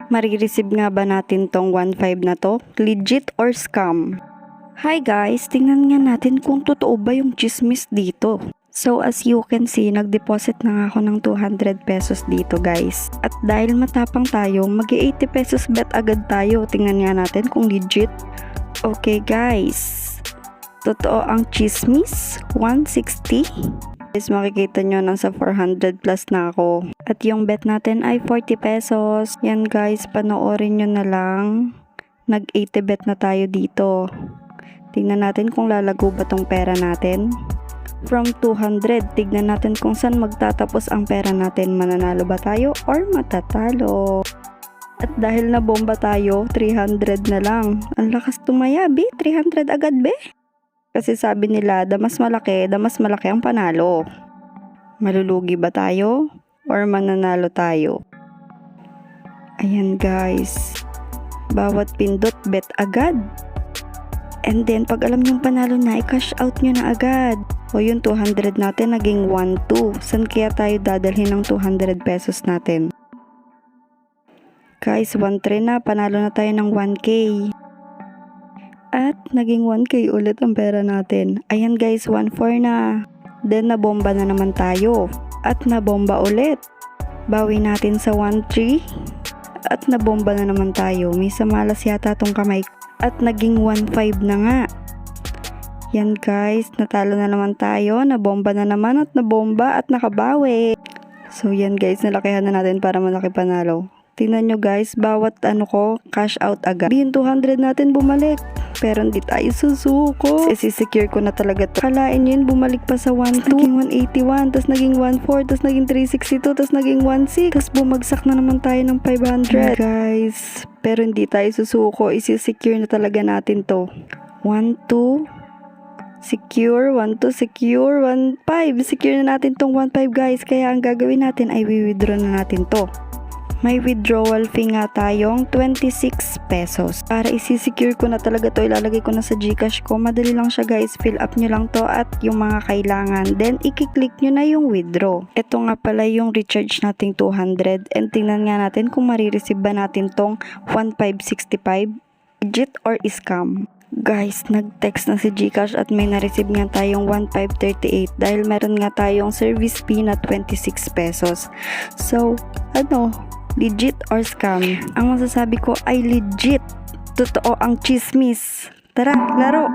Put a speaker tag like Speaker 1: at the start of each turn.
Speaker 1: Marireceive nga ba natin tong 1.5 na to? Legit or scam? Hi guys, tingnan nga natin kung totoo ba yung chismis dito. So as you can see, nag-deposit na nga ako ng 200 pesos dito guys. At dahil matapang tayo, mag-80 pesos bet agad tayo. Tingnan nga natin kung legit. Okay guys, totoo ang chismis, 160. Guys, makikita nyo nasa 400 plus na ako. At yung bet natin ay 40 pesos. Yan guys, panoorin nyo na lang. Nag-80 bet na tayo dito. Tingnan natin kung lalago ba tong pera natin. From 200, tignan natin kung saan magtatapos ang pera natin. Mananalo ba tayo or matatalo? At dahil na bomba tayo, 300 na lang. Ang lakas tumaya, be. 300 agad, be. Kasi sabi nila, damas malaki ang panalo. Malulugi ba tayo? Or mananalo tayo? Ayan guys. Bawat pindot, bet agad. And then, pag alam niyong panalo na, i-cash out nyo na agad. O yung 200 natin, naging 1-2. San kaya tayo dadalhin ng 200 pesos natin? Guys, 1-3 na. Panalo na tayo ng 1K. At naging 1K ulit ang pera natin. Ayan guys, 1-4 na. Then nabomba na naman tayo. At nabomba ulit. Bawi natin sa 1-3. At nabomba na naman tayo. May samalas yata tong kamay. At naging 1-5 na nga. Yan guys, natalo na naman tayo. Nabomba na naman at nabomba at nakabawi. So yan guys, nalakihan na natin para malaki panalo. Tingnan nyo guys, bawat cash out agad. Yung 200 natin bumalik. Pero hindi tayo susuko. Secure ko na talaga to. Kalain yun, bumalik pa sa 1-2. Naging 181, tas naging 1-4, tas naging 362, tas naging 1-6. Tas bumagsak na naman tayo ng 500. Guys, pero hindi tayo susuko. Secure na talaga natin to. 1-2. Secure, 1-2, secure, 1-5. Secure na natin tong 1-5 guys. Kaya ang gagawin natin ay withdraw na natin to. May withdrawal fee nga tayong 26 pesos. Para isi-secure ko na talaga to, ilalagay ko na sa GCash ko. Madali lang siya guys, fill up nyo lang to at yung mga kailangan. Then, i-click nyo na yung withdraw. Ito nga pala yung recharge nating 200. And tingnan nga natin kung marireceive ba natin tong 1,565. Legit or scam? Guys, nag-text na si GCash at may na-receive nga tayong 1,538 dahil meron nga tayong service fee na 26 pesos. So, legit or scam? Ang masasabi ko ay legit. Totoo ang chismis. Tara, laro!